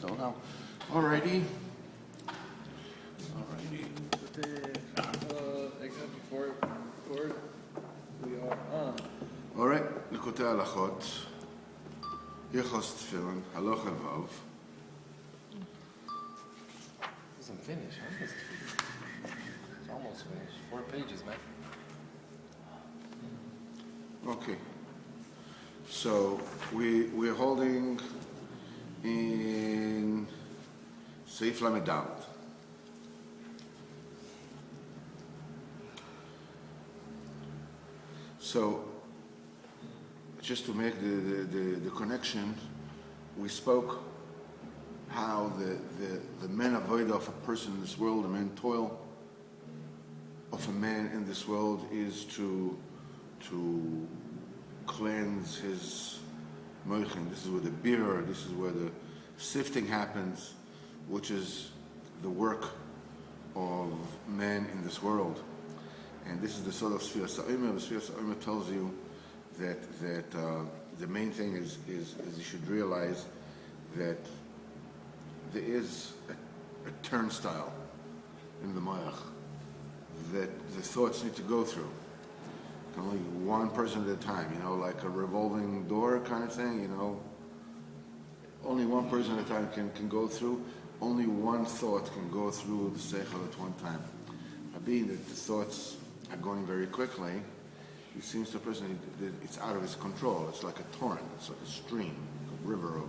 until now. Alrighty. Except before we are on. Alright, Likutei Halachos, Halachos Teffilin, Halacha Vav. Isn't finished, huh? It's almost finished. 4 pages, man. Okay. So we're holding in Seif Lamed Dalet. So just to make the connection, we spoke how the main avodah of a person in this world, the main toil of a man in this world is to cleanse his moichin. This is where the beer, this is where the sifting happens, which is the work of man in this world. And this is the sort of Sfiras Ha'omer. The Sfiras Ha'omer tells you that the main thing is you should realize that there is a turnstile in the Mayach that the thoughts need to go through. Only one person at a time, like a revolving door kind of thing, Only one person at a time can go through. Only one thought can go through the seichel at one time. Being that the thoughts are going very quickly, it seems to a person that it's out of his control. It's like a torrent, it's like a stream, a river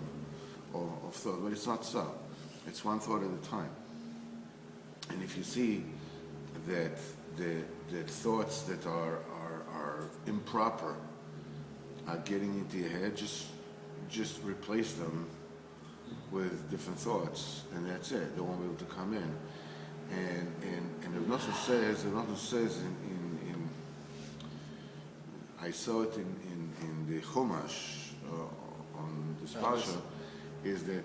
of thought. But it's not so. It's one thought at a time. And if you see that the thoughts that are improper are getting into your head, just replace them with different thoughts, and that's it. They won't be able to come in. And the Nossa says in I saw it in the Chumash on this parsha, is that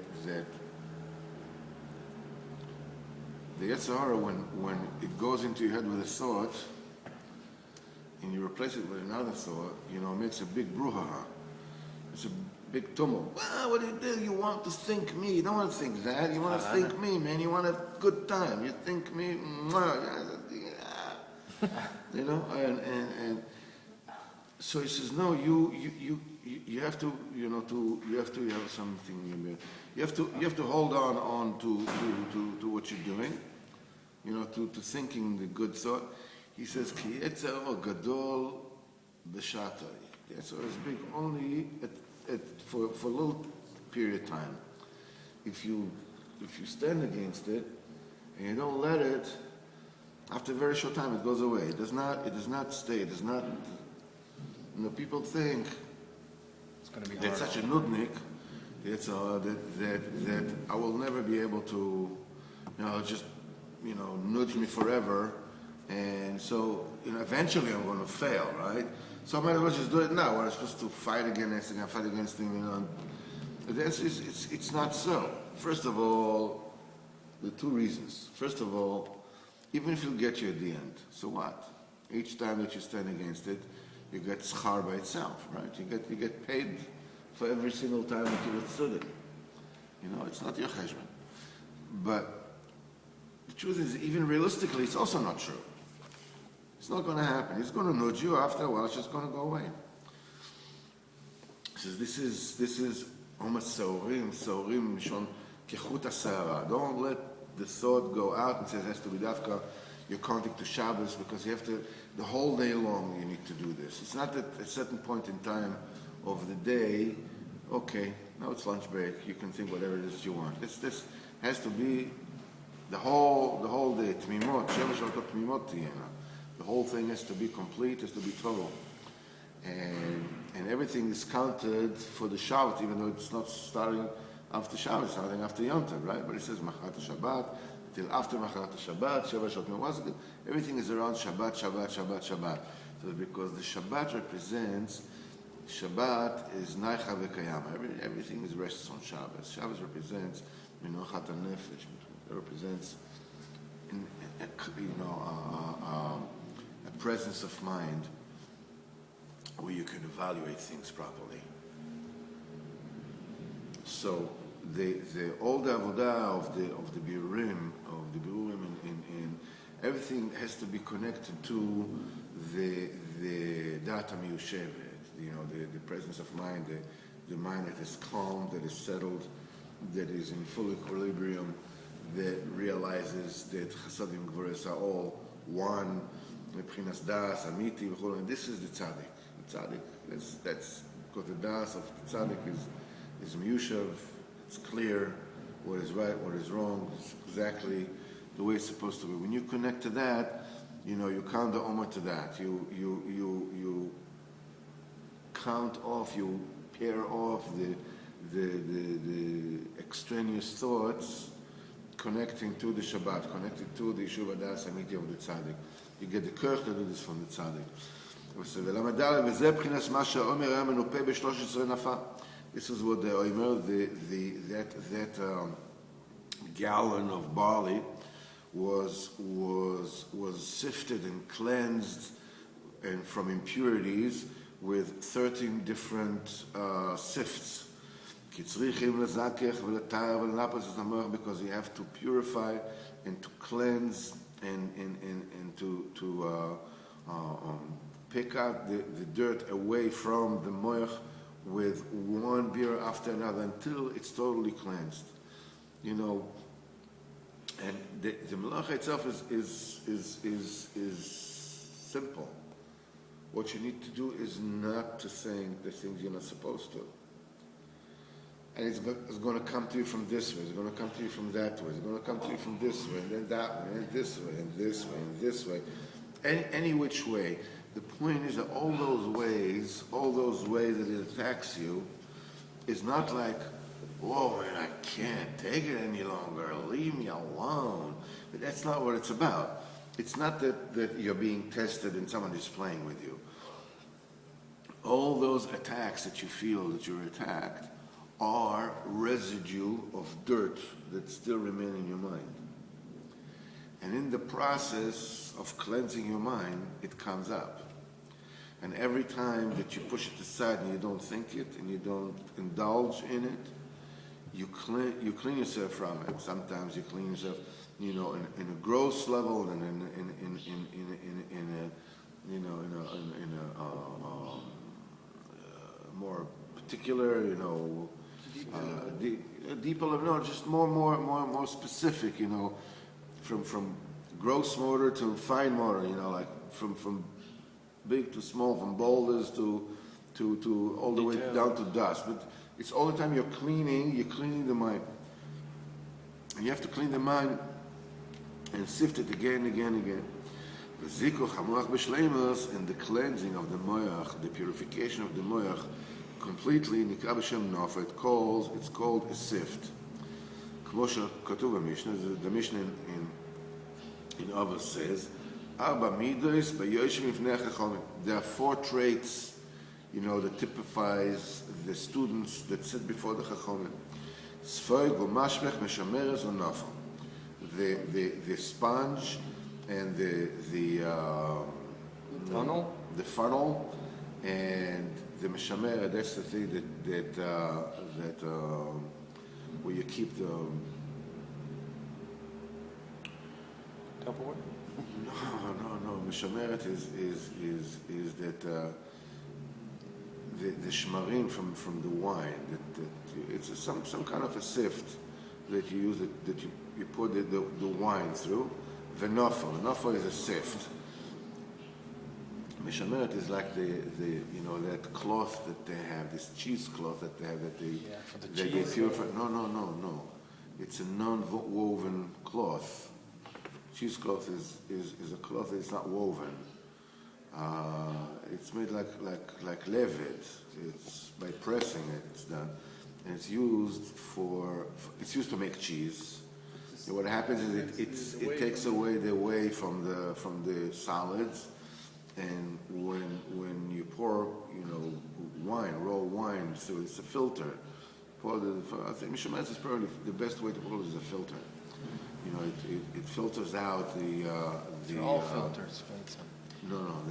the Yetzer Hara, when it goes into your head with a thought, and you replace it with another thought, it makes a big brouhaha. It's a big tumult. Well, what do? You want to think me. You don't want to think that. You want to think me, man. You want a good time. You think me. And so he says, no, you have to, you have have something. You have to hold on to what you're doing. To thinking the good thought. He says, Ki Yetzer Gadol B'Shata. Yetzer is big only for a little period of time. If you stand against it and you don't let it, after a very short time it goes away. It does not stay. It does not. People think it's going to be that's such a nudnik. That I will never be able to, just nudge me forever. And so, eventually I'm going to fail, right? So I might as well just do it now. When I'm supposed to fight against him, But the answer is, it's not so. First of all, the two reasons. First of all, even if you get you at the end, so what? Each time that you stand against it, you get schar by itself, right? You get paid for every single time that you withstood it. It's not your cheshbon. But the truth is, even realistically, it's also not true. It's not going to happen. It's going to nudge you. After a while, it's just going to go away. He says, this is almost saurim mishon kechut ha'se'ara. Don't let the thought go out and say it has to be dafka. You're counting to Shabbos because you have to, the whole day long you need to do this. It's not that at a certain point in time of the day, okay, now it's lunch break, you can think whatever it is you want. This has to be the whole day. Tmimot, Sheva Shalot Tmimot Tiyena. The whole thing has to be complete, has to be total. And everything is counted for the Shabbat, even though it's not starting after Shabbat, it's starting after Yom Tov, right? But it says Macharat Shabbat, till after Macharat Shabbat, Sheva Shalot Tmimot. Everything is around Shabbat. So because the Shabbat represents, Shabbat is Naicha V'Kayama. Everything is rests on Shabbos. Shabbos represents Menochat HaNefesh. It represents a presence of mind where you can evaluate things properly. So all the avodah of the biurim and everything has to be connected to the data miyushevet, the presence of mind, the mind that is calm, that is settled, that is in full equilibrium, that realizes that chasadim and gvuras are all one, mebchinas das, amiti, and this is the tzaddik. The tzaddik, that's because the das of the tzaddik is miyushav. It's clear what is right, what is wrong. It's exactly the way it's supposed to be. When you connect to that, you count the omer to that. You count off, you pair off the extraneous thoughts, connecting to the Shabbat, connected to the Yeshuv Adas Amiti of the Tzaddik. You get the kurch to do this from the Tzaddik. This is what the Omer, that gallon of barley was sifted and cleansed and from impurities with 13 different sifts. Because you have to purify and to cleanse and to pick out the dirt away from the moich with one beer after another until it's totally cleansed. And the melacha itself is simple. What you need to do is not to think the things you're not supposed to. And it's going to come to you from this way, it's going to come to you from that way, it's going to come to you from this way, and then that way, and this way, and this way, and this way. Any which way. The point is that all those ways that it attacks you, is not like, whoa, man, I can't take it any longer, leave me alone. But that's not what it's about. It's not that you're being tested and someone is playing with you. All those attacks that you feel that you're attacked are residue of dirt that still remain in your mind. And in the process of cleansing your mind, it comes up. And every time that you push it aside and you don't think it and you don't indulge in it, you clean yourself from it. Sometimes you clean yourself, in a gross level and in a more particular, deeper level. No, just more specific. From gross motor to fine motor. Like from big to small, from boulders to all the way down to dust. But it's all the time you're cleaning the mind. And you have to clean the mind and sift it again. The zikuch hamoach b'shleimus, and the cleansing of the moach, the purification of the moach completely, nikra b'shem nofa, it's called a sift. K'moshe katuv Mishnah, the Mishnah in Avos says, Arba midos b'yoshim ifnei chachamim. There are 4 traits, that typifies the students that sit before the chachamim. Sfoig u'mashmech meshameres u'nafel. The sponge and the funnel and the meshamer. That's the thing that where you keep the Tupperware? No. Meshameret is that the shmarim from the wine. That it's some kind of a sift that you use that you put the wine through. Venofel is a sift. Meshameret is like that cloth that they have, this cheesecloth that they have for the they cheese. purify. No. It's a non-woven cloth. Cheesecloth is a cloth that is not woven. It's made like levet. It's by pressing it. It's done, and it's used to make cheese. And what happens is it takes away the whey from the solids, and when you pour raw wine through, it's a filter. I think Mishametz is probably the best way to pour it is a filter. It filters out the all filters, Vincent. No.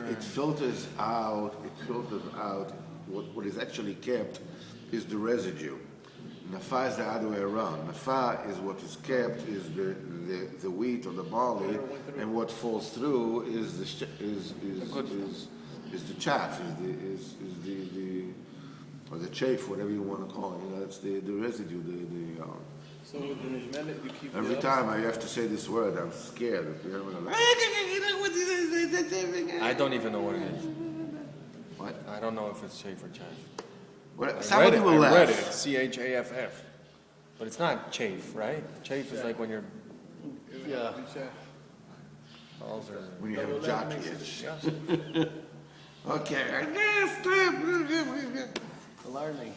It filters out. What is actually kept is the residue. Nafa is the other way around. Nafa is what is kept, is the wheat or the barley, and what falls through is the chaff, is the or the chaff, whatever you want to call it. That's the residue. So with the Nishmelet, you keep Every time I have to say this word, I'm scared. I don't even know what it is. What? I don't know if it's chaff or chaff. Somebody will laugh. I read it. CHAFF. But it's not chafe, right? Chafe is like when you're. Yeah. Balls are. When you have a jockey itch. Yes. Okay. Alarming.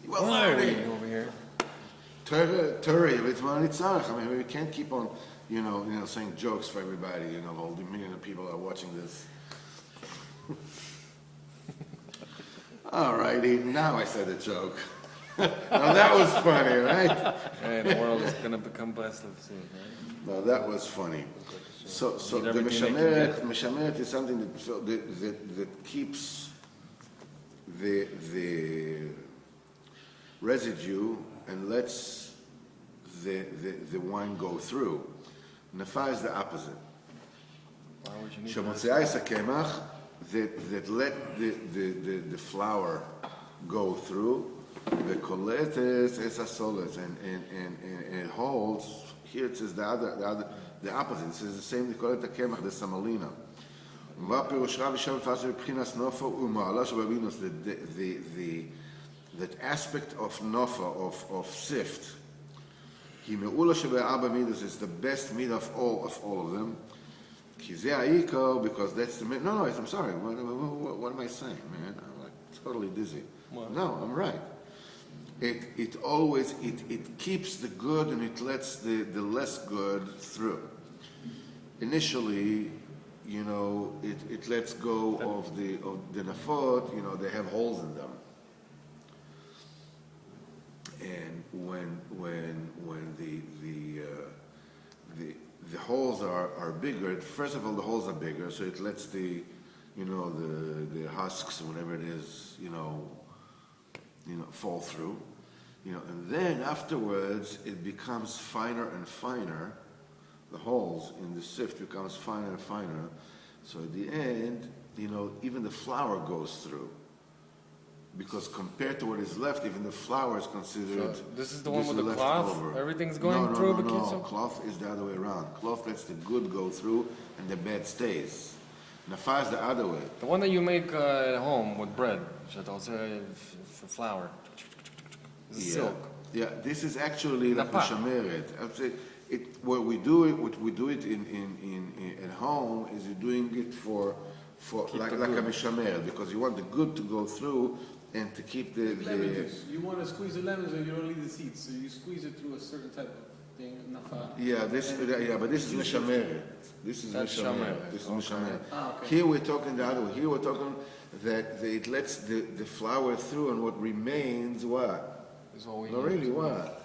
Well, Learning over here. Turi, it's manitzarach. I mean, we can't keep on, saying jokes for everybody. All the million of people are watching this. All righty, now I said a joke. Now that was funny, right? Hey, the world is going to become blessed soon, right? No, that was funny. So the Mishameret is something that keeps the residue and lets the wine go through. Nafa is the opposite. Why would you need Shemotziais HaKemach, that let the flour go through, the koletes es asoles, and it holds. Here it says the opposite. It says the same. The kolet HaKemach, the samalina. That aspect of nofa, of sift, is the best meat of all of them. Because that's the no. I'm sorry. What am I saying, man? I'm like totally dizzy. What? No, I'm right. It keeps the good and it lets the less good through. Initially, it lets go of the nafot. They have holes in them. And when the holes are bigger, first of all, the holes are bigger, so it lets the husks or whatever it is, fall through. And then afterwards it becomes finer and finer. The holes in the sift becomes finer and finer. So at the end, even the flour goes through. Because compared to what is left, even the flour is considered. So this is the one with the cloth? Everything's going through? No. Cloth is the other way around. Cloth lets the good go through and the bad stays. Nafa is the other way. The one that you make at home with bread, for flour. This is silk. Yeah, this is actually like mishameret. What we do it in at home is you're doing it for like a mishameret, because you want the good to go through and to keep the lemon juice. You want to squeeze the lemons and you don't leave the seeds, so you squeeze it through a certain type of thing. But this is mishameret. This is mishameret. Okay. Here we're talking the other way. Here we're talking that it lets the flour through, and what remains what? Is what we Not really what?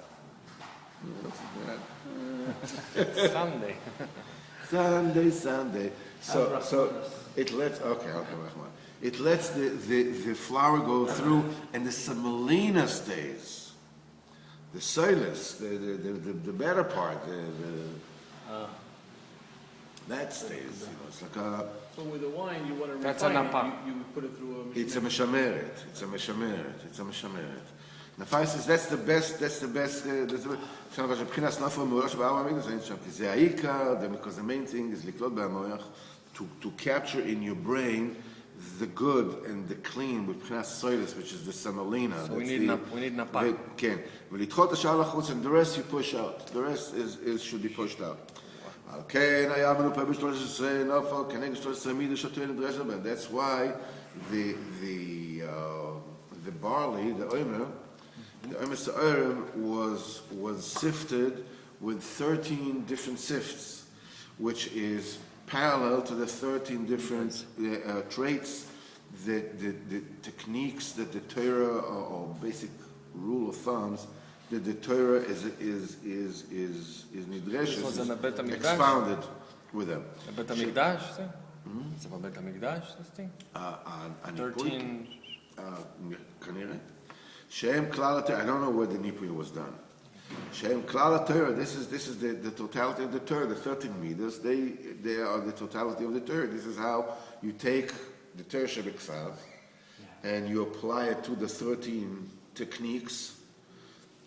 Sunday. So it lets it lets the flour go through, and the semolina stays. The silas, the better part, that stays. It's like a. So with the wine, you want to That's refine a napa. it. You put it through a. It's a meshameret. Nafai says that's the best. Because the main thing is to capture in your brain the good and the clean with pchinas soilis, which is the semolina. So we need napa. And the rest you push out. The rest should be pushed out. That's why the barley, the omer sa'arim was sifted with 13 different sifts, which is parallel to the 13 different traits, the techniques that the Torah, or basic rule of thumbs, that the Torah is nidreshes, is expounded with them. A Bet HaMikdash, sir? It's a Bet HaMikdash, this thing? 13. כנראה. Shem Klal HaTorah, I don't know where the Nipui was done. Shem Klal HaTorah, this is the totality of the Torah, the 13 midas, they are the totality of the Torah. This is how you take the Torah Shebeksav and you apply it to the 13 techniques,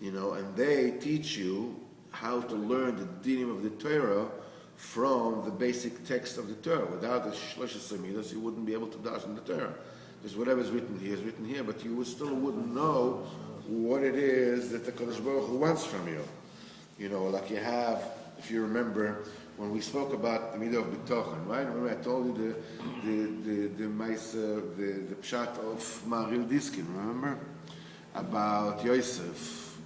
and they teach you how to learn the dinim of the Torah from the basic text of the Torah. Without the Shloshes Midas, you wouldn't be able to dash in the Torah. Because whatever's written here is written here, but you wouldn't know what it is that the Kadosh Baruch Hu wants from you. Like you have, if you remember, when we spoke about the midah of bitochen, right? Remember I told you the pshat of Maril Diskin, remember? About Yosef,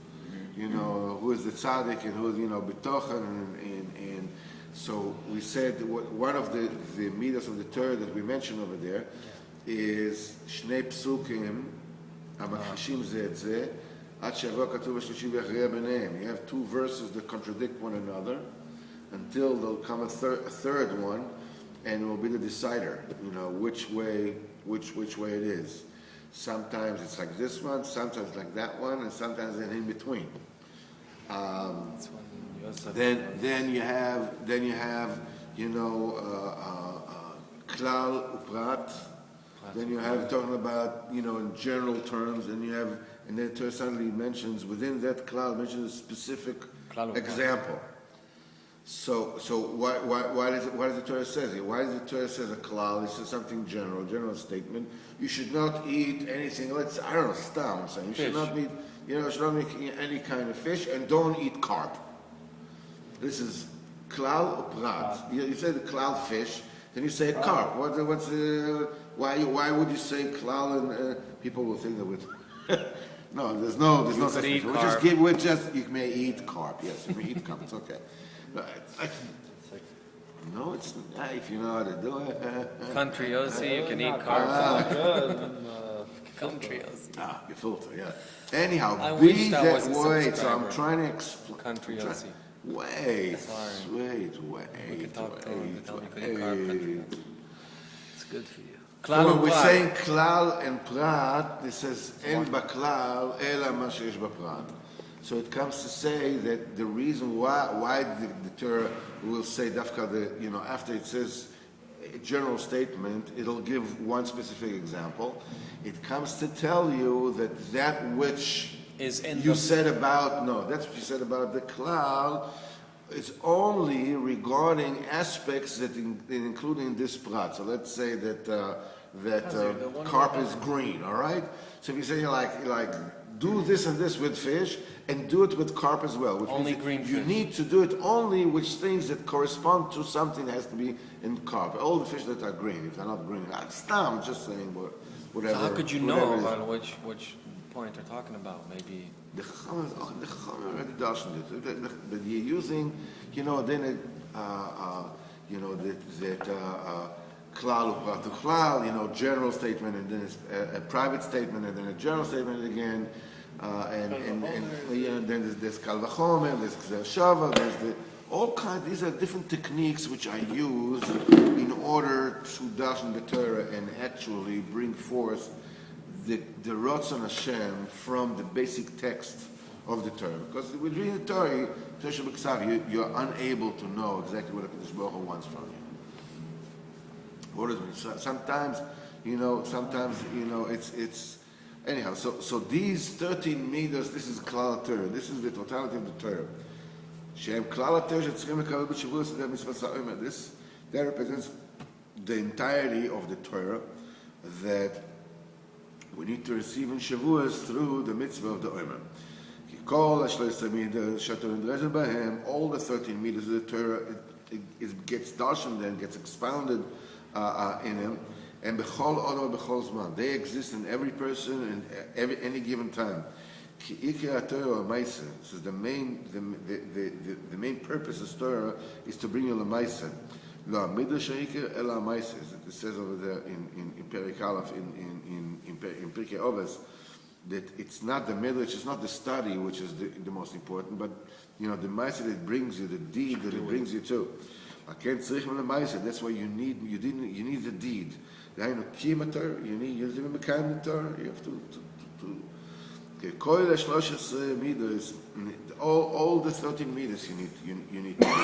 who is the tzaddik and who is, bitochen, and so we said one of the midas of the Torah that we mentioned over there is Shnei Psukim המכחישים זה את זה, עד שיבוא כתוב השלישי ויכריע ביניהם. You have two verses that contradict one another until there'll come a third one, and it will be the decider, which way it is. Sometimes it's like this one, sometimes like that one, and sometimes in between. Then you have klal uprat. Then you have talking about in general terms, and then the Torah suddenly mentions within that klal mentions a specific example. So why does the Torah say it? Why does the Torah say a klal? It says something general statement. You should not eat anything. Stam. I'm saying you should not eat. Should not eat any kind of fish, and don't eat carp. This is klal or prat. You say the klal fish, then you say carp. Why would you say klal? And people will think that with no, there's no such thing. You may eat carp. Yes, you may eat carp. It's okay. No, it's not. If you know how to do it. Country Yossi, you can eat carp. Country Yossi. Gefulte, yeah. Anyhow, I wish that was a wait. So subscriber. I'm trying to explain. Country Yossi. Wait. We could talk to him. Tell me, could eat carp. It's good for you. When we're saying klal and prat, this says en baklal ela ma sheish baprat. So it comes to say that the reason why the Torah will say dafka, after it says a general statement, it'll give one specific example. It comes to tell you that which Is in you said about, that's what you said about the klal, is only regarding aspects that including this prat. So let's say that carp is green, all right? So if you say like do this and this with fish, and do it with carp as well. Which only means green you fish. need to do it only with things that correspond to something that has to be in carp. All the fish that are green, if they're not green, I'm just saying whatever. So how could you know about which point they're talking about? Maybe the Chacham already darshaned it. But you're using, then that klal uprat klal, general statement, and then it's a private statement, and then a general statement again. And then there's kal v'chomer, there's kzer shava, there's all kinds. These are different techniques which I use in order to darshan the Torah and actually bring forth the Ratzon Hashem from the basic text of the Torah. Because with reading the Torah, you're unable to know exactly what HaKadosh Baruch Hu wants from you. What does it mean? Sometimes, it's anyhow. So these 13 midas, this is Klal Torah. This is the totality of the Torah. Shem Klal Torah shetzrichim lekabel b'shavua sedeh mitzvah sa'omer. This that represents the entirety of the Torah that we need to receive in Shavuos through the mitzvah of the Omer. All the 13 midas of the Torah, it gets darshan then, gets expounded in him. And b'chol odom b'chol zman, they exist in every person and any given time. Ki ikar Torah l'maisa. So the main purpose of Torah is to bring you l'maisa. Lo midrash ikar ela l'maisa. It says over there in Perek Aleph in Pirkei Avos that it's not the midrash, it's not the study which is the most important, but the maisa that brings you, the deed that it brings you to. That's why you need the deed. You need the Torah. You have to Okay, Koil HaShlosh Midas, all the 13 midas you need to do.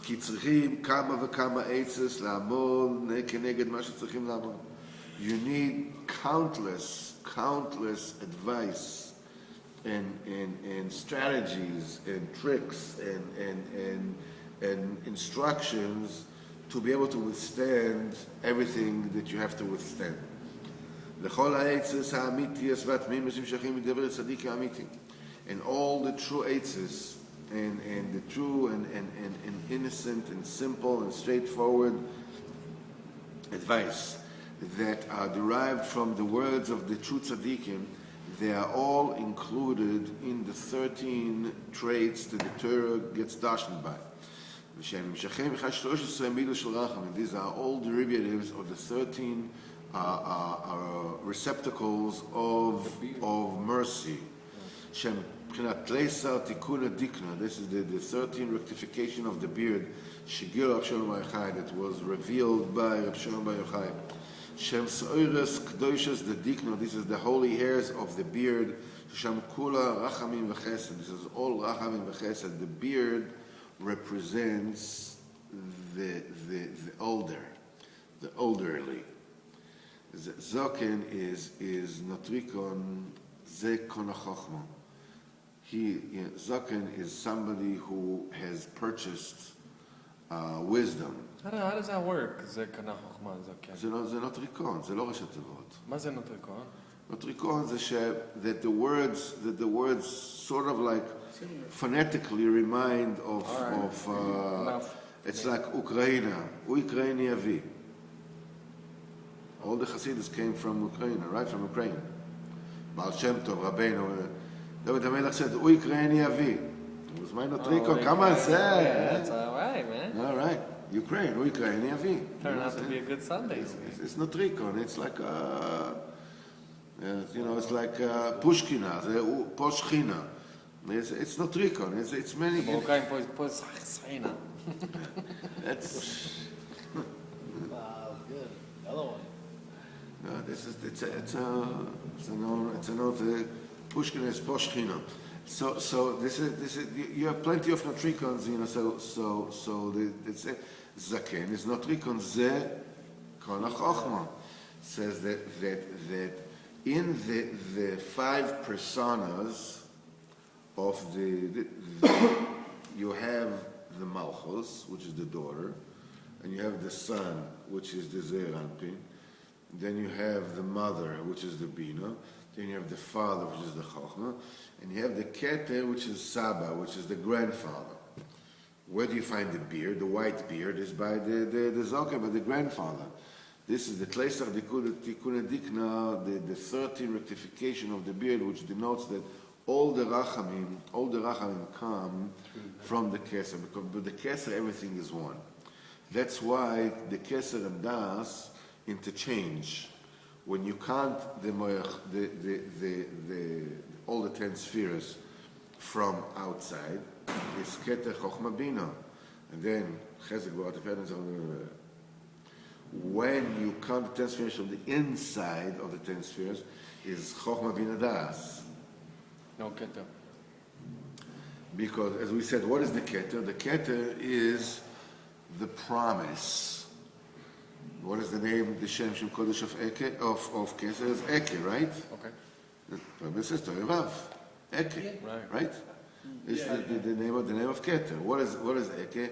כי צריכים כמה וכמה עצס לעמוד כנגד מה שצריכים לעמוד. You need countless advice and strategies and tricks and instructions to be able to withstand everything that you have to withstand. לכל העצס האמיתיס והתמימים שנמשכים מדבר צדיק האמיתי. And all the true עצס and the true and innocent and simple and straightforward advice that are derived from the words of the true tzaddikim, they are all included in the 13 traits that the Torah gets dashed by. These are all derivatives of the 13 receptacles of mercy. This is the 13 rectification of the beard that was revealed by Reb Shimon Bar Yochai. This is the holy hairs of the beard. This is all rachamim v'chesed. The beard represents the elderly. Zoken is notrikon ze kon hachokma. Zoken is somebody who has purchased wisdom. How does that work? זה קנה חוכמה, זקן. זה נוטריקון, זה לא ראשי תיבות. מה זה נוטריקון? נוטריקון זה that the words sort of like phonetically remind of it's like Ukraina, Ukraini Avi. All the Hasidus came from Ukraine, right? From Ukraine. Baal Shem Tov, Rabbeinu, David HaMelech said, Ukraini Avi. It was my Notrikon, come on, say. Yeah, that's all right, man. All right. Ukraine, Ukraini Avi. Turned out to be a good Sunday. It's Notrikon, it's like it's like Pushkina, Poshkina. It's Notrikon, it's many. That's Good. Another one. no, it's another Pushkin is Poshkina. So this is you have plenty of notrikons, so it's zaken is notrikon ze kon chochma says that in the 5 personas of the you have the Malchus, which is the daughter, and you have the son, which is the Zeranpin. Then you have the mother, which is the Bina. Then you have the father, which is the Chochmah. And you have the Keter, which is Saba, which is the grandfather. Where do you find the beard? The white beard is by the Zoker, by the grandfather. This is the Tleisach Tikuna Dikna, the 13 rectification of the beard, which denotes that all the Rachamim come from the Keser. Because with the Keser, everything is one. That's why the Keser and Das interchange. When you count all the 10 spheres from outside, it's Keter Chochma Bina, and then Chesed Gvorat Tefilin. When you count the 10 spheres from the inside of the 10 spheres, is Chochma Bina Das. No Keter. Because, as we said, what is the Keter? The Keter is the promise. What is the name, the Shem Kodesh of Eke, of Keser is Eke, right? Okay. Rabbi says Torah Vav. Eke, right? It's the name of Keter. What is Eke?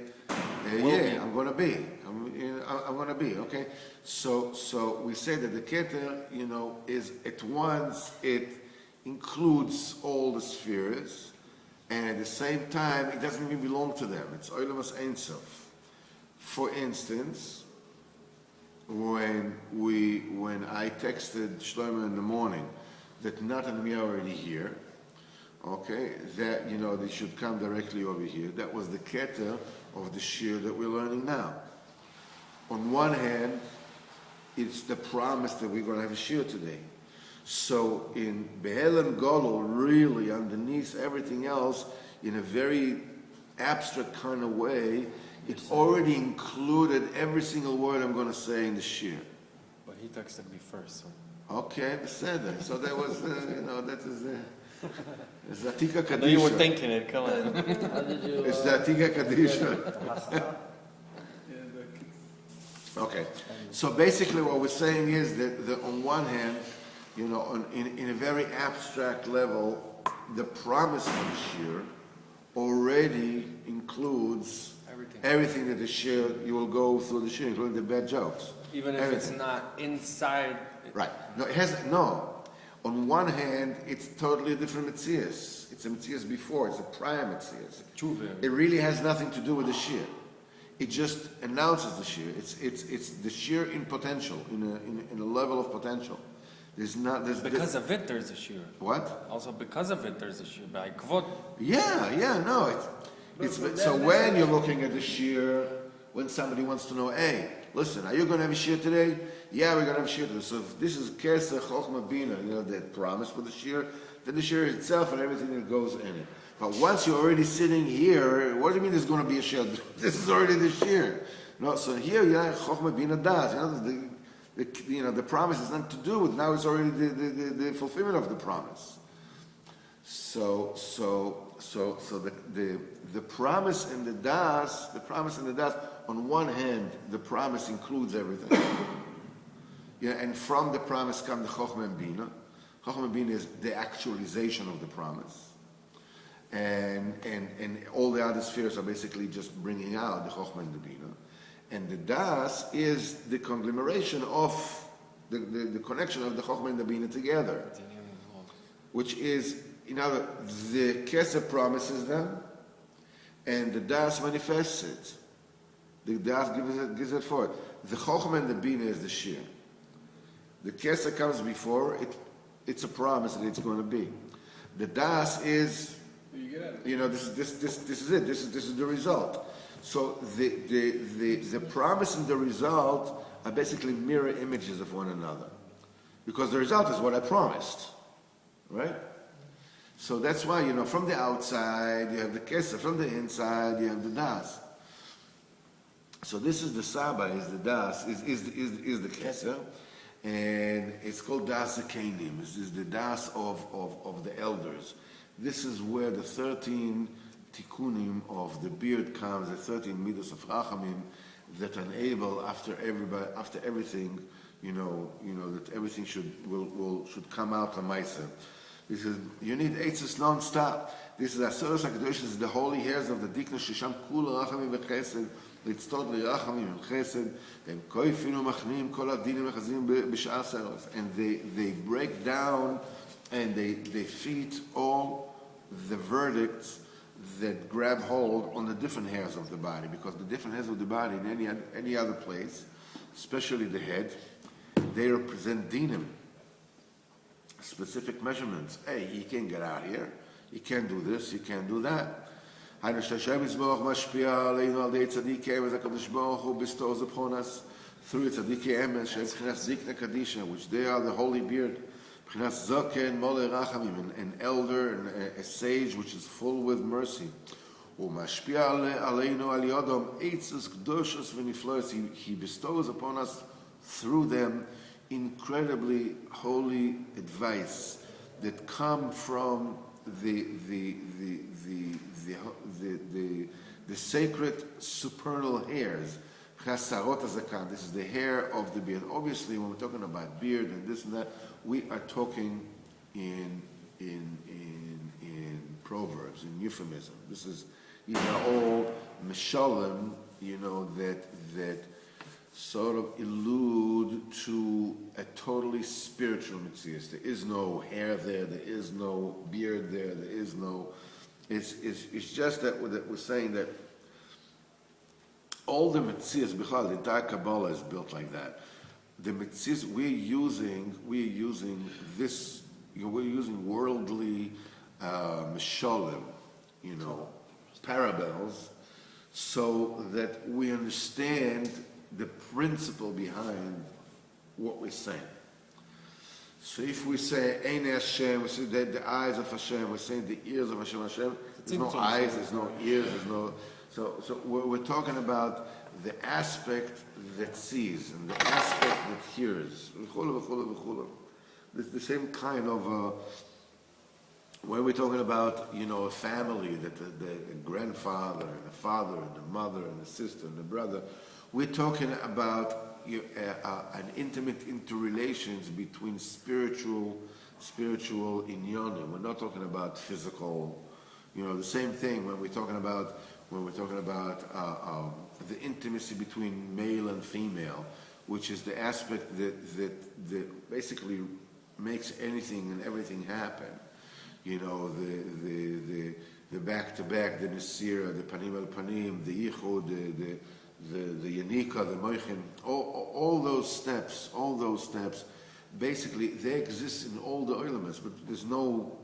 Yeah, I'm gonna be. I'm gonna be. Okay. So we say that the Keter, is at once it includes all the spheres, and at the same time it doesn't even belong to them. It's Oilamas Ein Sof. For instance, when I texted Shlomo in the morning that Natan and me are already here, okay, that they should come directly over here. That was the keter of the shir that we're learning now. On one hand, it's the promise that we're going to have a shir today. So in Be'elam Golol, really underneath everything else, in a very abstract kind of way, it already included every single word I'm going to say in the shir. But he texted me first. So. Okay, בסדר. So that was, that is the Atika I know you were Kadisha. thinking it. Come on. How did you? It's the Atika Kadisha. Okay. So basically what we're saying is that on one hand, in a very abstract level, the promise of the shir already includes everything that the shir, you will go through the shir, including the bad jokes. Even if Everything. it's not inside. Right. No, it has no. On one hand, it's totally different mitzias. It's a mitzias before. It's a prior mitzias. It really has nothing to do with the shir. It just announces the shir. It's the shir in potential, in a level of potential. Because of it, there's a shir. What? Also, because of it, there's a shir. By kvod. So when you're looking at the shir, when somebody wants to know, hey, listen, are you going to have a shir today? Yeah, we're going to have a shir today. So if this is Keseh Chochma Bina, that promise for the shir, then the shir itself and everything that goes in it. But once you're already sitting here, what do you mean there's going to be a shir? This is already the shir. No, so here, Chochma Bina das. The promise is nothing to do with. Now it's already the fulfillment of the promise. So the promise and the das, on one hand, the promise includes everything. And from the promise come the Chochma and Bina. Chochma and Bina is the actualization of the promise. And all the other spheres are basically just bringing out the Chochma and the Bina. And the das is the conglomeration of the connection of the Chochma and the Bina together. Which is, the Kesef promises them, and the das manifests it. The das gives it forward. The Chochma and the Bina is the shir. The Kesef comes before, it's a promise that it's going to be. The das is, this is it. This is the result. So the promise and the result are basically mirror images of one another, because the result is what I promised, right? So that's why from the outside you have the kesef, from the inside you have the das. So this is the saba, is the das, is the kesef, and it's called das zakenim. This is the das of the elders. This is where the 13 tikkunim of the beard comes, the 13 midos of rachamim that enable after everything, that everything should come out lamaisa. This is, you need eitzes non-stop. This is Aseros HaKadosh, this is the holy hairs of the Dikna Shisham Kula Rachamim V'Chesed, Litztot L'Rachamim V'Chesed, and Koifinu Machnim Kol Adinim V'Chazim B'Sha'ar Seros. And they break down and they defeat all the verdicts that grab hold on the different hairs of the body, because the different hairs of the body in any other place, especially the head, they represent dinim. Specific measurements. Hey, you can't get out here. You can't do this. You can't do that. Through tzadikei emes, which they are the holy beard, an elder and a sage which is full with mercy. He bestows upon us through them incredibly holy advice that come from the sacred supernal hairs. This is the hair of the beard. Obviously, when we're talking about beard and this and that, we are talking in proverbs, in euphemism. These are all mishalim, that sort of allude to a totally spiritual mitzvah. There is no hair there. There is no beard there. There is no. It's just that we're saying that all the mitzvahs, the entire Kabbalah is built like that. The mitzvahs we're using this. We're using worldly mishalim, parables, so that we understand the principle behind what we're saying. So if we say Ein Hashem, we say that the eyes of Hashem, we're saying the ears of Hashem. There's no eyes, there's no ears, there's no. So we're talking about the aspect that sees and the aspect that hears. the same kind of when we're talking about a family, that the grandfather and the father and the mother and the sister and the brother, we're talking about an intimate interrelations between spiritual inyanim. We're not talking about physical. The same thing when we're talking about the intimacy between male and female, which is the aspect that basically makes anything and everything happen. The back to back, the nesira, the panim al panim, the ichud, the yanika, the moichin, all those steps, basically they exist in all the elements, but there's no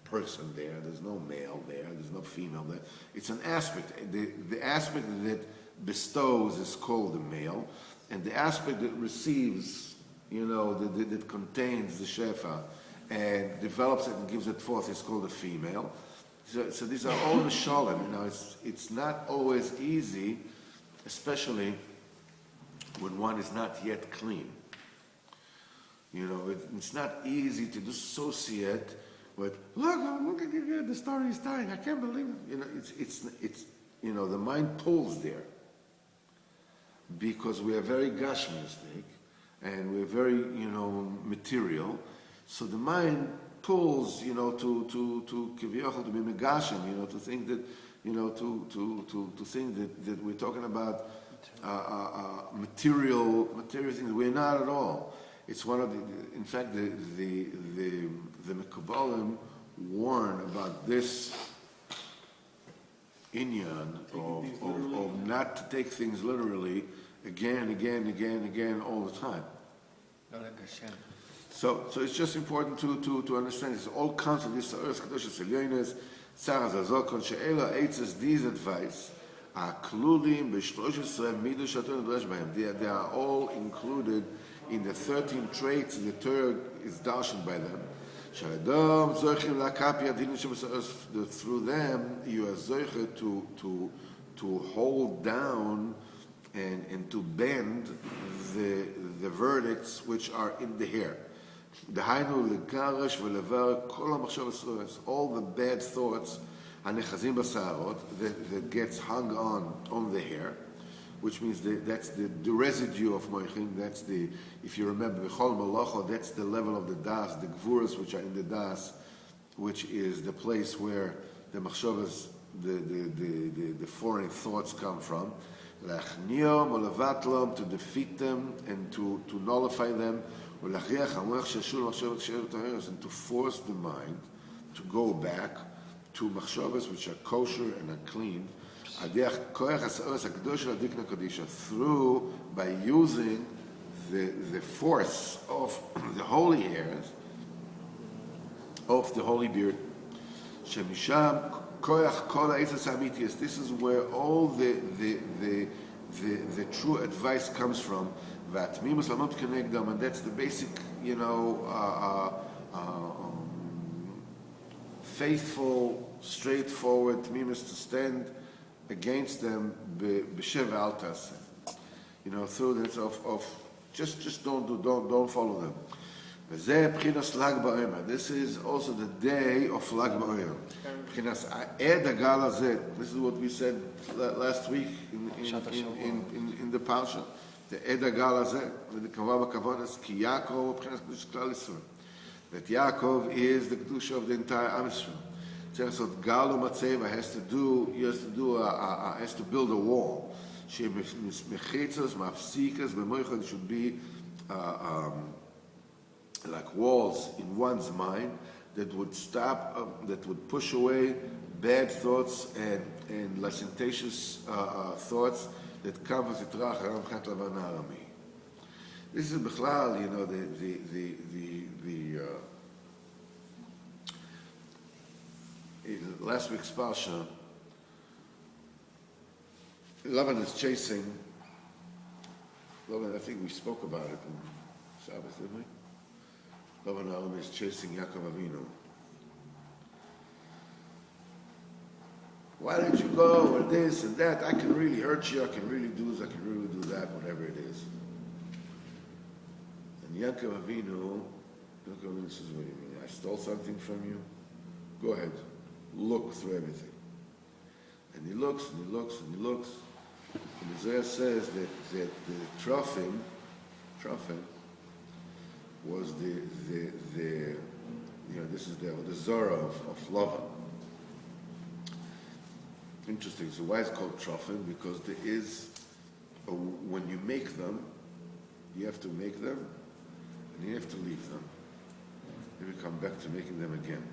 person there, there's no male there, there's no female there. It's an aspect. The aspect that bestows is called the male, and the aspect that receives, that contains the shefa and develops it and gives it forth is called the female. So these are all mishalim. It's not always easy, especially when one is not yet clean. It's not easy to dissociate with, look at the story is dying. I can't believe it. It's the mind pulls there because we are very gashmistic and we're very material. So the mind pulls to kiviyachol, to be megashim, to think that to think that we're talking about material things. We're not at all. It's one of in fact, the Mekubalim warn about this inyan of not to take things literally again all the time. So it's just important to understand. It's all comes from this Kedoshas Elyonis, Tzara Zazokon, She'ela Eitzes, these advice are klulim b'shloshesrei midos shaton nidresh b'hem. They are all included in the 13 traits the Torah is darshan by them. Sh'adam zochim lakapi adinin sheb'sa'os. Through them you are zocher to hold down and to bend the verdicts which are in the hair. All the bad thoughts that gets hung on the hair, which means that's the residue of moichin. That's if you remember, b'chol malacha, that's the level of the das, the gvuras which are in the das, which is the place where the machshavas, the foreign thoughts come from. To defeat them and to nullify them, and to force the mind to go back to machshavas which are kosher and are clean, through by using the force of the holy hairs of the holy beard. This is where all the true advice comes from. And that's the basic, faithful, straightforward tmimus, to stand against them b'shev altas. Through this of just don't follow them. This is also the day of Lag BaOmer. This is what we said last week in the Parsha. The Ed Hagal Hazeh, the Kavah B'Kavod is Ki Yaakov B'chinas Kedush Klal Yisrael. That Yaakov is the Kedusha of the entire Am Yisrael. So Galu Matzeva has to build a wall. She mechitzos mafsikas b'moichad should be like walls in one's mind that would stop, that would push away bad thoughts and licentious thoughts that come with the Yitrach Haram Chat Lavan Harami. This is Bechlal, in last week's Parsha, Lavan is chasing. Lavan, I think we spoke about it in Shabbos, didn't we? Lavan Harami is chasing Yaakov Avinu. Why did you go and this and that? I can really hurt you. I can really do this. I can really do that. Whatever it is. And Yaakov Avinu Yaakov Avinu says, what do you mean? I stole something from you? Go ahead. Look through everything. And he looks, and he looks, and he looks. And the Zohar says that the Teffilin was this is the Zora of Lavan. Interesting. So why is it called Teffilin? Because there is, when you make them, you have to make them, and you have to leave them. Then you come back to making them again.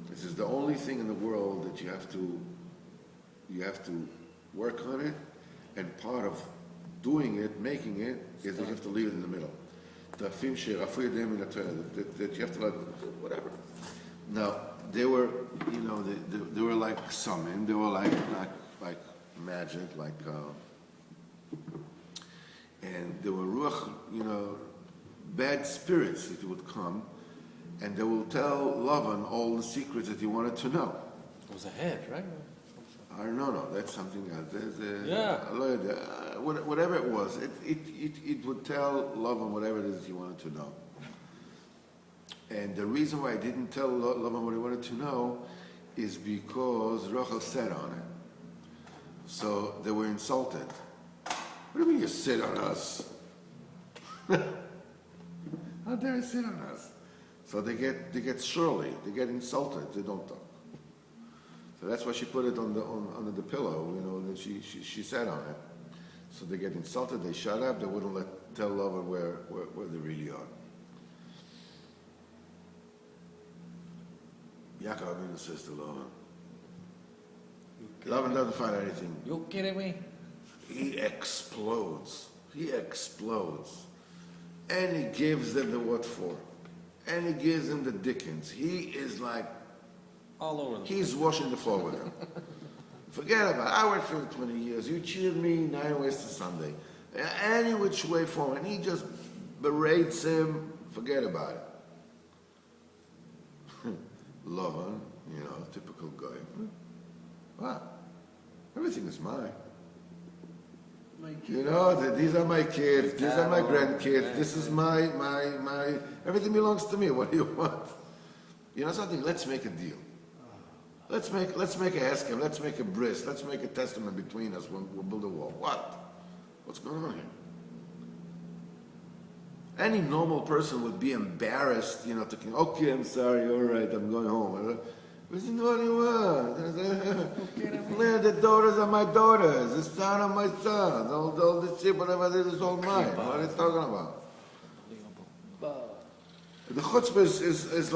This is the only thing in the world that you have to work on it, and part of doing it, making it, is that you have to leave it in the middle. That you have to let whatever. Now they were, they were like summoned. They were like magic, and there were ruach, bad spirits that would come, and they will tell Lavan all the secrets that he wanted to know. It was a head, right? I don't know. That's something else. Yeah. Whatever it was, it would tell Lavan whatever it is he wanted to know. And the reason why I didn't tell Lavan what he wanted to know is because Rachel sat on it. So they were insulted. What do you mean you sit on us? How dare you sit on us? So they get surly. They get insulted. They don't talk. So that's why she put it under the pillow, and she sat on it. So they get insulted, they shut up, they wouldn't tell Lavan where they really are. Yaakov Avinu says to Lavan, Lavan doesn't find anything. You kidding me? He explodes. And he gives them the what for. And he gives them the dickens. He is like, All over the he's washing the floor with them. Forget about it. I worked for 20 years. You cheated me 9 ways to Sunday. Any which way forward. And he just berates him. Forget about it. Lavan, typical guy. What? Everything is mine. These are my kids. These are my grandkids. This is my. Everything belongs to me. What do you want? You know something? Let's make a deal. Let's make a heskem. Let's make a bris. Let's make a testament between us. We'll build a wall. What? What's going on here? Any normal person would be embarrassed, thinking, okay, I'm sorry, all right, I'm going home. What do you want? The daughters are my daughters. The son are my sons. All the shit, whatever it is all mine. What are you talking about? The chutzpah is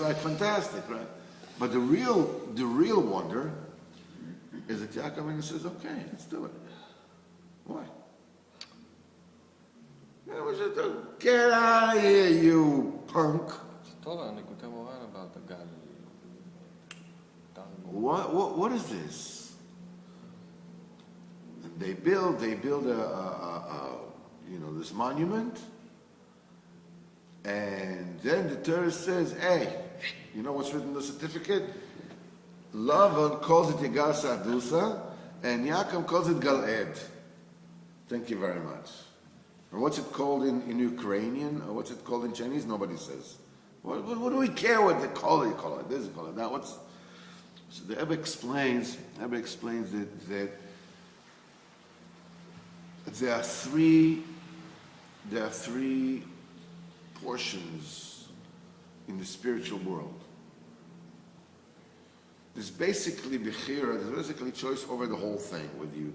like fantastic, right? But the real wonder is that Yaakov Avinu says, okay, let's do it. Why? Get out of here, you punk. Likutei about the God. What is this? And they build a this monument, and then the Torah says, hey, you know what's written in the certificate? Lavan calls it Yegar Sadusa, and Yaakov calls it Gal'ed. Thank you very much. And what's it called in Ukrainian? Or what's it called in Chinese? Nobody says. What do we care what they call it? Call it this, call it that. So the Rebbe explains that there are three portions in the spiritual world. There's basically bechira, there's basically choice over the whole thing, whether you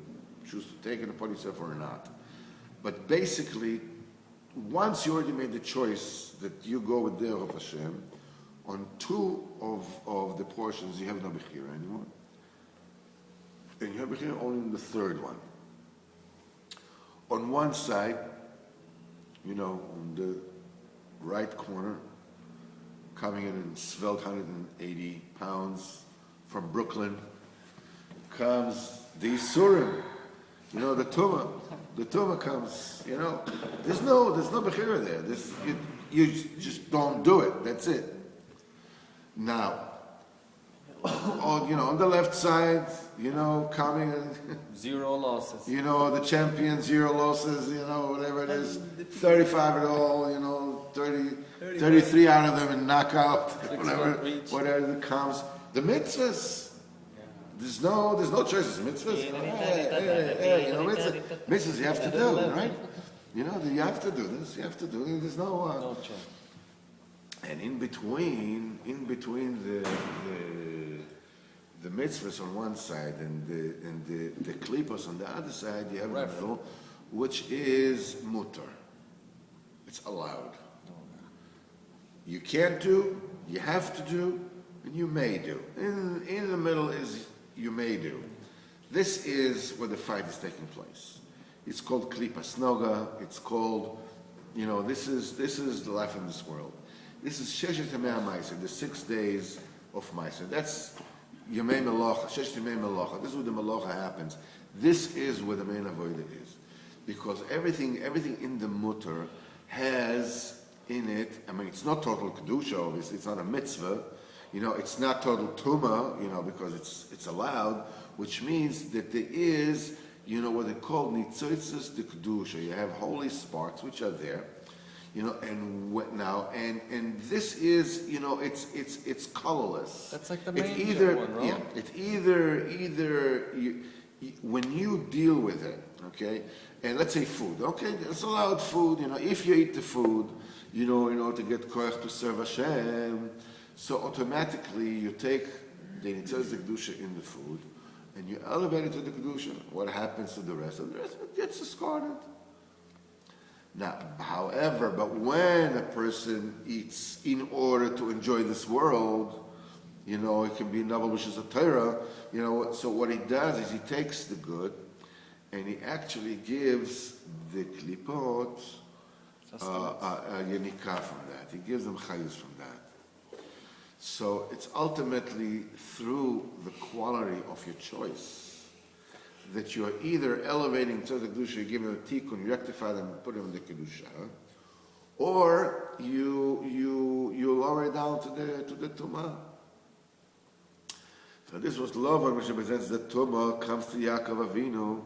choose to take it upon yourself or not. But basically, once you already made the choice that you go with the of Hashem, on two of the portions you have no bechira anymore. And you have bechira only in the third one. On one side, on the right corner, coming in svelte 180 pounds from Brooklyn, comes the Isurim. The Tumah. The Tumah comes, There's no bechira there. You just don't do it. That's it. Now, on the left side, coming, Zero losses. the champion, 0 losses, whatever it is, 35 at all, 33 out of them in knockout, whatever it comes. The mitzvahs, there's no choices. Mitzvahs, mitzvahs you have to do, right? You have to do this, you have to do it. There's no choice. And in between the mitzvahs on one side and the klipos on the other side, you have the middle, which is mutter. It's allowed. You can't do, you have to do, and you may do. In the middle is you may do. This is where the fight is taking place. It's called klipas noga. It's called, this is the life in this world. This is Sheshet Yamei HaMaaseh, the 6 days of Maaseh. That's Yamei Melocha, Sheshet Yamei Melocha. This is where the Melocha happens. This is where the main avodah is. Because everything in the mutter has in it, it's not total Kedusha, obviously, it's not a mitzvah. It's not total Tumah, because it's allowed, which means that there is, what they call Nitzotzes de Kedusha. You have holy sparks, which are there. And this is, it's colorless. That's like the main one, right? Yeah, it's either when you deal with it, okay, and let's say food, okay, it's allowed food, if you eat the food, in order to get koach to serve Hashem, so automatically you take the Nitzaz de Kedusha in the food, and you elevate it to the Kedusha. What happens to the rest? The rest it gets discarded. Now, however, but when a person eats in order to enjoy this world, it can be novel wishes of Torah, so what he does is he takes the good and he actually gives the klipot a yenikah from that. He gives them chayus from that. So it's ultimately through the quality of your choice that you are either elevating to the Kedusha, you give them a tikkun, you rectify them, and put them in the Kedusha, or you lower it down to the Tumah. So this was Lavan, which represents the Tumah, comes to Yaakov Avinu,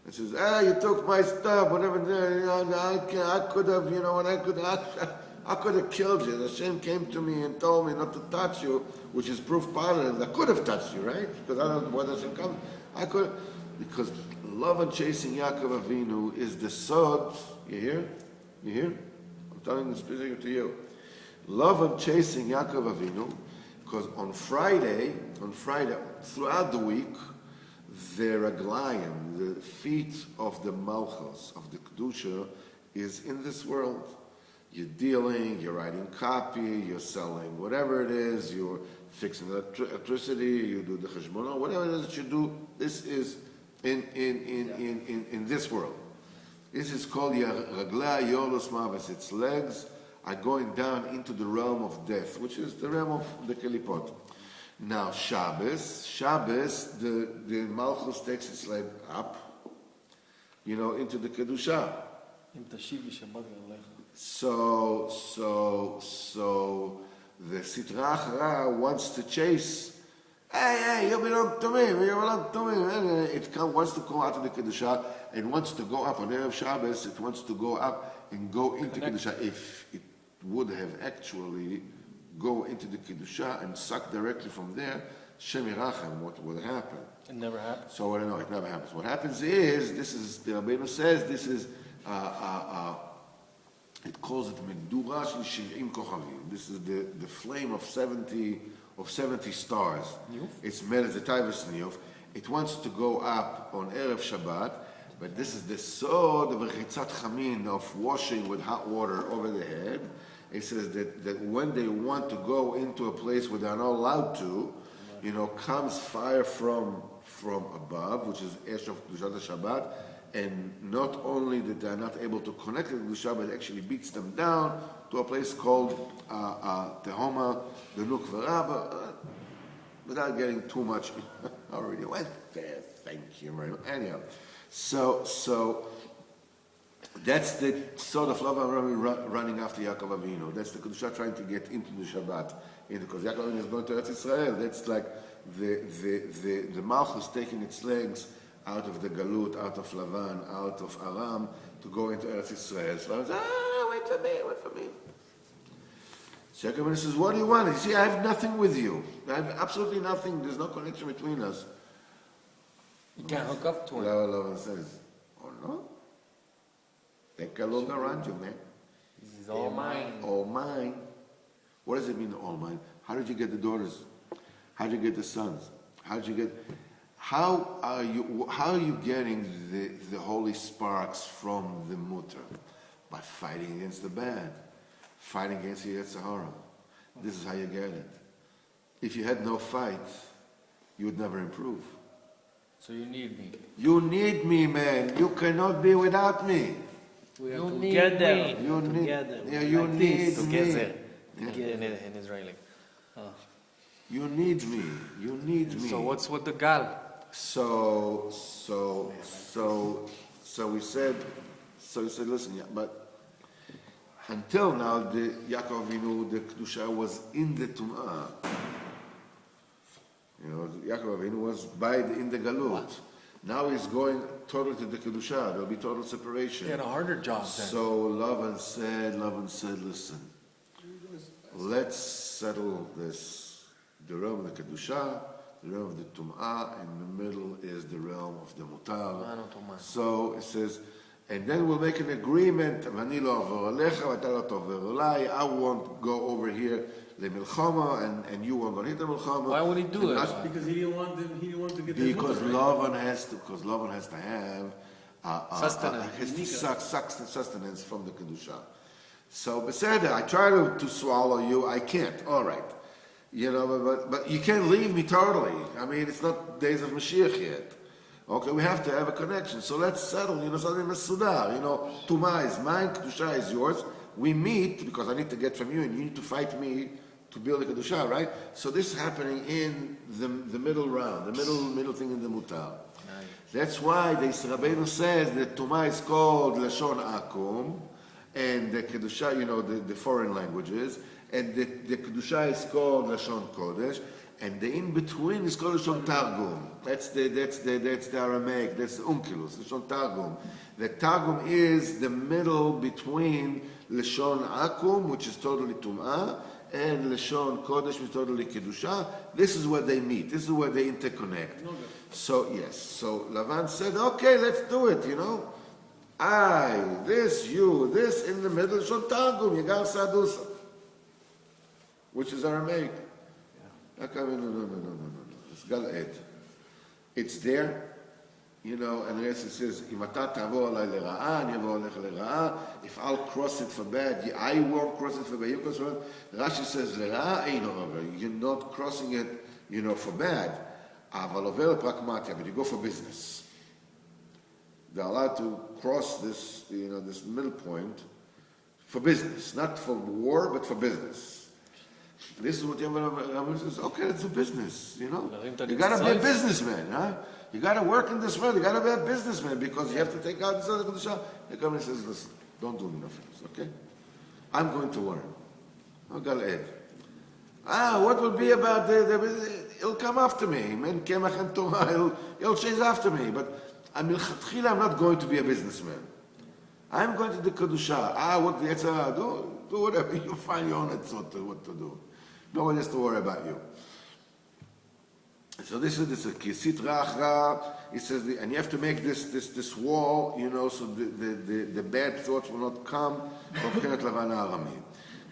and says, you took my stuff, whatever, I could have, I could have killed you. Hashem came to me and told me not to touch you, which is proof positive. I could have touched you, right? Because I don't know where Hashem comes. I could, because love and chasing Yaakov Avinu is the sod. You hear? You hear? I'm telling this specifically to you. Love and chasing Yaakov Avinu, because on Friday, throughout the week, the raglayim, the feet of the malchus, of the kedusha, is in this world. You're dealing, you're writing copy, you're selling whatever it is, you're fixing electricity, you do the cheshbonah, whatever it is that you do, this is in this world. This is called Ragla Yolos Maves. Its legs are going down into the realm of death, which is the realm of the Kelipot. Now Shabbos, the Malchus takes its leg up, into the Kedusha. So the Sitra Achara wants to chase. Hey, you belong to me. It wants to go out of the Kedusha and wants to go up on Erev Shabbos. It wants to go up and go into Kedusha. If it would have actually go into the Kedusha and suck directly from there, Shem Yirachem, what would happen? It never happens. So no, it never happens. What happens is, this is, the Rabbeinu says, this is, it calls it Medura Shel Shiv'im Kochavim. This is the flame of 70 stars. Niyuf? It's Meretz Taivas Niyuf. It wants to go up on Erev Shabbat, but this is the sod of Rechitzat Chamin, of washing with hot water over the head. It says that when they want to go into a place where they're not allowed to, comes fire from above, which is Esh of Kedushat Shabbat, and not only that they're not able to connect to Kedusha, but it actually beats them down to a place called Tehoma, the Nukvarab, without getting too much. Already went there, thank you very much. Anyhow, so that's the sort of love running after Yaakov Avinu. That's the Kedusha trying to get into the Shabbat. Because Yaakov Avinu is going to Eretz Israel. That's like, the Malchus taking its legs out of the Galut, out of Lavan, out of Aram, to go into Eretz Yisrael. So Lavan says, wait for me. Jacob says, what do you want? You see, I have nothing with you. I have absolutely nothing. There's no connection between us. You can't hook up to him. Lavan says, oh no? Take a look around you, man. This is all mine. All mine. What does it mean, all mine? How did you get the daughters? How did you get the sons? How are you getting the holy sparks from the mutter? By fighting against the bad, fighting against the Yetzer Hara. This is how you get it. If you had no fight, you would never improve. So you need me. You need me, man. You cannot be without me. We are You need together. me. You need, Together. yeah, you Like need this. me. Together. Yeah. In Israeli. You need me. You need me. So what's with the gal? So he said, listen, yeah, but until now, the Yaakov Avinu, the Kedusha was in the Tum'ah. You know, Yaakov Avinu was in the Galut. Now he's going totally to the Kedusha. There'll be total separation. He had a harder job then. So Lavan said, listen, let's settle this. The realm of the Kedusha, the realm of the Tum'ah, and the middle is the realm of the Mutar. So it says, and then we'll make an agreement. I won't go over here למלחמה, and you won't go into milchama. Why would he do it? Because he didn't want to get Because the Lavan has to have Sustenance. sustenance from the kedusha. So beseder, I try to swallow you, I can't. All right, you know, but you can't leave me totally. I mean, it's not days of Mashiach yet. Okay, we have to have a connection. So let's settle. You know, something mesudar. You know, Tumah is mine, kedusha is yours. We meet because I need to get from you, and you need to fight me to build a kedusha, right? So this is happening in the middle round, the middle thing in the mutar. Nice. That's why the Rabbeinu says that Tumah is called Lashon Akum, and the kedusha, you know, the foreign languages, and the kedusha is called Lashon Kodesh, and the in between is called Lashon Targum. That's the Aramaic. That's the Unkilus, Lashon Targum. The Targum is the middle between Lashon Akum, which is totally Tum'ah, and Lashon Kodesh, which is totally Kedusha. This is where they meet. This is where they interconnect. So, yes. So, Lavan said, okay, let's do it, you know. This, you, this, in the middle, Lashon Targum, Yagar Sadusa, which is Aramaic. No. It's Gal'ed. It's there. You know, and the rest it says, if I'll cross it for bad, I won't cross it for bad. You cross it for bad. Rashi says, you're not crossing it, you know, for bad. But you go for business. They're allowed to cross this, you know, this middle point for business, not for war, but for business. This is what Yaakov says, okay, it's a business, you know. You gotta be a businessman, huh? You got to work in this world. You got to be a businessman because you have to take out this other kedusha. He comes and says, "Listen, don't do me no favors, okay? I'm going to learn." What will be about he'll come after me. Men kemach and Torah. He'll chase after me. But I'm not going to be a businessman. I'm going to the kedusha. What the Yetzer do whatever you find your own etzot what to do. Nobody has to worry about you. So this is kisit rachra. It says, and you have to make this wall, you know, so the bad thoughts will not come from Kenet Lavan Arami.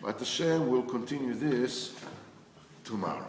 But Hashem will continue this tomorrow.